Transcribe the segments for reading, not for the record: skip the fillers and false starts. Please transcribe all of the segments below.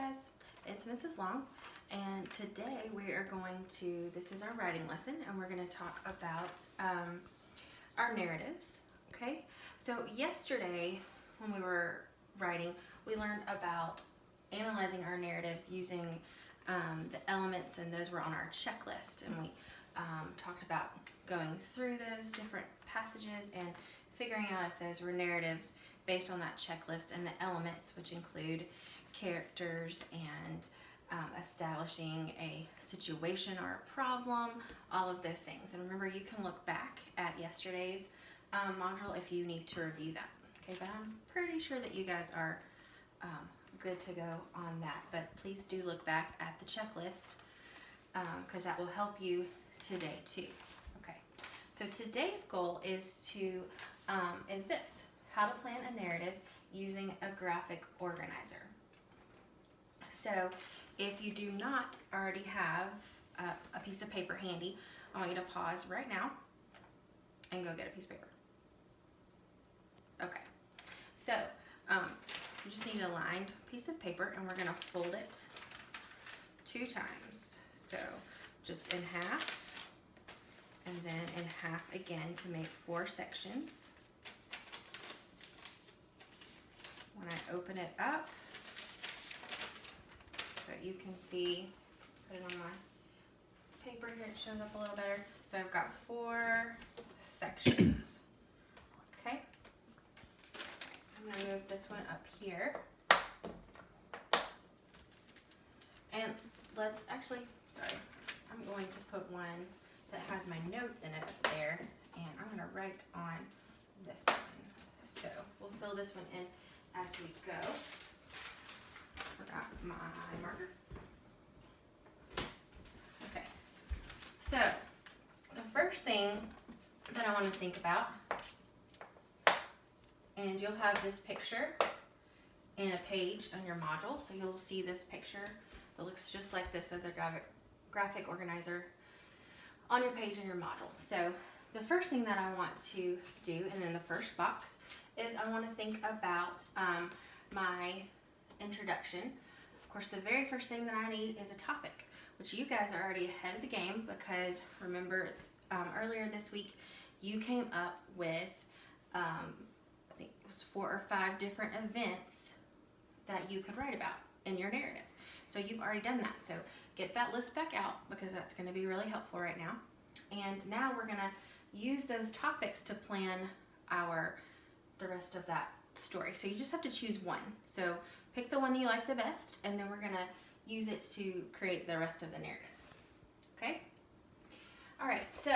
guys, it's Mrs. Long, and today we are going to, this is our writing lesson, and we're going to talk about our narratives, okay? So yesterday when we were writing, we learned about analyzing our narratives using the elements, and those were on our checklist, and we talked about going through those different passages and figuring out if those were narratives based on that checklist, and the elements, which include characters and establishing a situation or a problem, all of those things. And remember, you can look back at yesterday's module if you need to review that. Okay, but I'm pretty sure that you guys are good to go on that. But please do look back at the checklist because that will help you today too. Okay, so today's goal is to how to plan a narrative using a graphic organizer. So if you do not already have a piece of paper handy, I want you to pause right now and go get a piece of paper. Okay, so you just need a lined piece of paper, and we're going to fold it 2 times. So just in half, and then in half again to make 4 sections. When I open it up, so you can see, put it on my paper here, it shows up a little better. So I've got 4 sections, okay? So I'm gonna move this one up here. And let's actually, I'm going to put one that has my notes in it up there, and I'm gonna write on this one. So we'll fill this one in as we go. Forgot my marker. Okay, so the first thing that I want to think about, and you'll have this picture in a page on your module, so you'll see this picture that looks just like this other graphic organizer on your page in your module. So the first thing that I want to do, and in the first box, is I want to think about my introduction. Of course, the very first thing that I need is a topic, which you guys are already ahead of the game because remember earlier this week you came up with I think it was 4 or 5 different events that you could write about in your narrative. So you've already done that. So get that list back out because that's going to be really helpful right now. And now we're going to use those topics to plan the rest of that story. So you just have to choose one. So pick the one that you like the best, and then we're going to use it to create the rest of the narrative. Okay? All right, so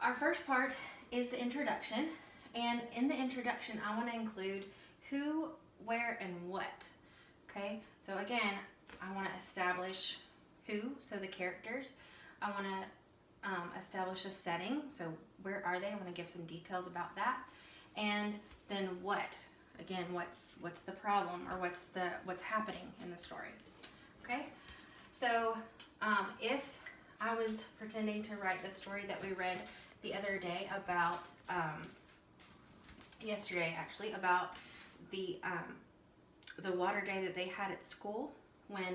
our first part is the introduction. And in the introduction, I want to include who, where, and what. Okay? So again, I want to establish who, so the characters. I want to establish a setting, so where are they? I want to give some details about that. And then what? Again, what's the problem, or what's happening in the story? Okay, so if I was pretending to write the story that we read the other day about yesterday, actually, about the water day that they had at school when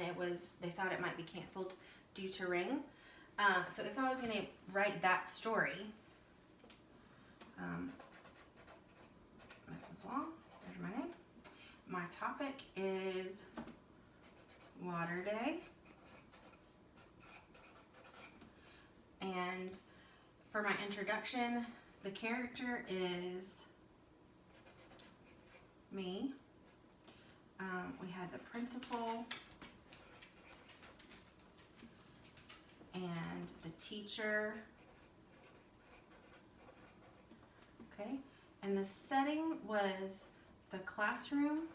they thought it might be canceled due to rain. So if I was going to write that story, Mrs. Long, there's my name. My topic is Water Day. And for my introduction, the character is me. We had the principal and the teacher. Okay. And the setting was the classroom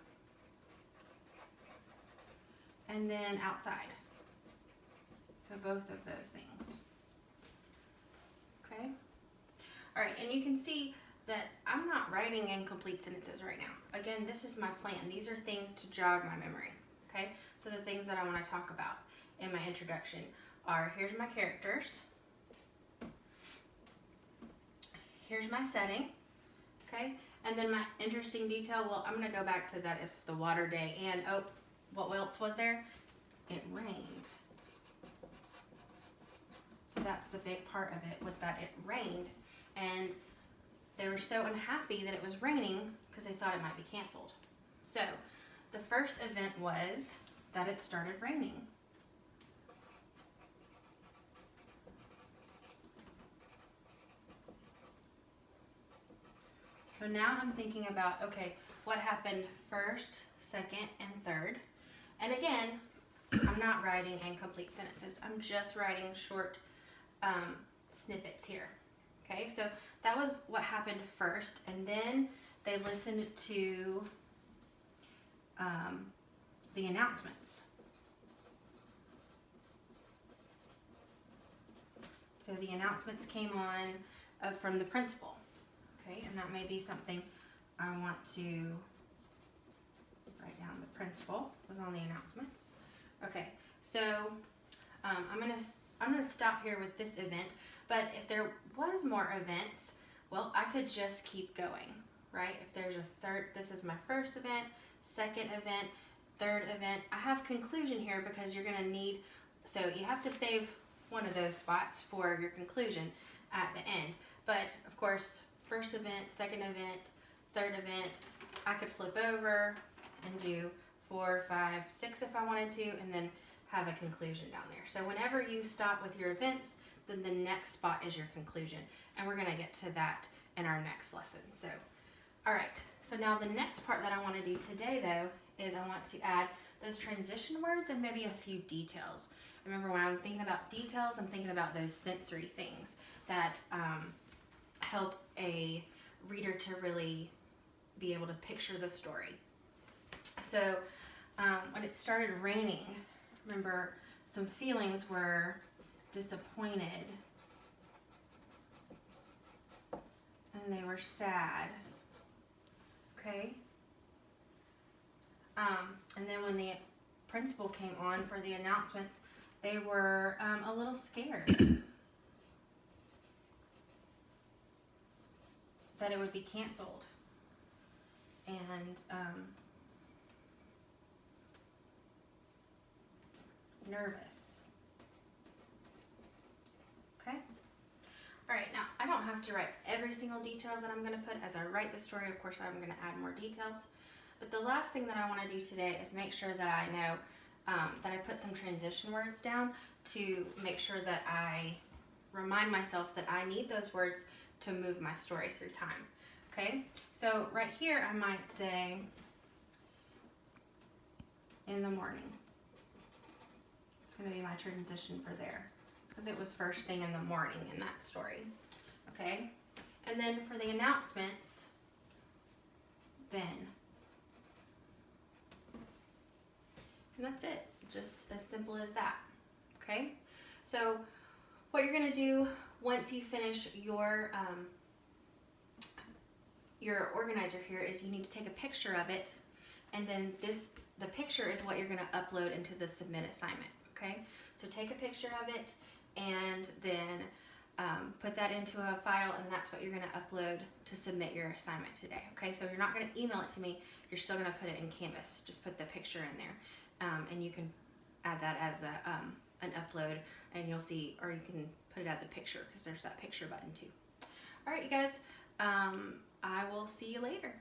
and then outside. So both of those things. Okay? All right, and you can see that I'm not writing incomplete sentences right now. Again, this is my plan. These are things to jog my memory. Okay? So the things that I want to talk about in my introduction are, here's my characters. Here's my setting. Okay, and then my interesting detail, well, I'm going to go back to that. It's the water day, and what else was there? It rained. So that's the big part of it, was that it rained. And they were so unhappy that it was raining because they thought it might be canceled. So the first event was that it started raining. So now I'm thinking about, okay, what happened first, second, and third? And again, I'm not writing incomplete sentences. I'm just writing short snippets here. Okay, so that was what happened first, and then they listened to the announcements. So the announcements came on from the principal. Okay, and that may be something I want to write down. The principal was on the announcements. Okay, so I'm gonna stop here with this event. But if there was more events, well, I could just keep going, right? If there's a third, this is my first event, second event, third event. I have conclusion here because you're gonna need, so you have to save one of those spots for your conclusion at the end. But of course, first event, second event, third event, I could flip over and do 4, 5, 6 if I wanted to, and then have a conclusion down there. So whenever you stop with your events, then the next spot is your conclusion. And we're gonna get to that in our next lesson. So, all right. So now the next part that I wanna do today though, is I want to add those transition words and maybe a few details. Remember, when I'm thinking about details, I'm thinking about those sensory things that help a reader to really be able to picture the story. So when it started raining, remember, some feelings were disappointed, and they were sad. Okay? And then when the principal came on for the announcements, they were a little scared that it would be canceled. And nervous. Okay? All right, now I don't have to write every single detail that I'm going to put as I write the story. Of course, I'm going to add more details. But the last thing that I want to do today is make sure that I know that I put some transition words down to make sure that I remind myself that I need those words to move my story through time. Okay? So right here I might say, in the morning. It's going to be my transition for there, because it was first thing in the morning in that story. Okay? And then for the announcements, then. And that's it. Just as simple as that. Okay? So what you're going to do once you finish your organizer here is you need to take a picture of it, and then the picture is what you're going to upload into the submit assignment. Okay? So take a picture of it and then put that into a file, and that's what you're going to upload to submit your assignment today. Okay? So you're not going to email it to me. You're still going to put it in Canvas. Just put the picture in there, and you can add that as an upload, and you'll see, or you can put it as a picture because there's that picture button too. All right, you guys, I will see you later.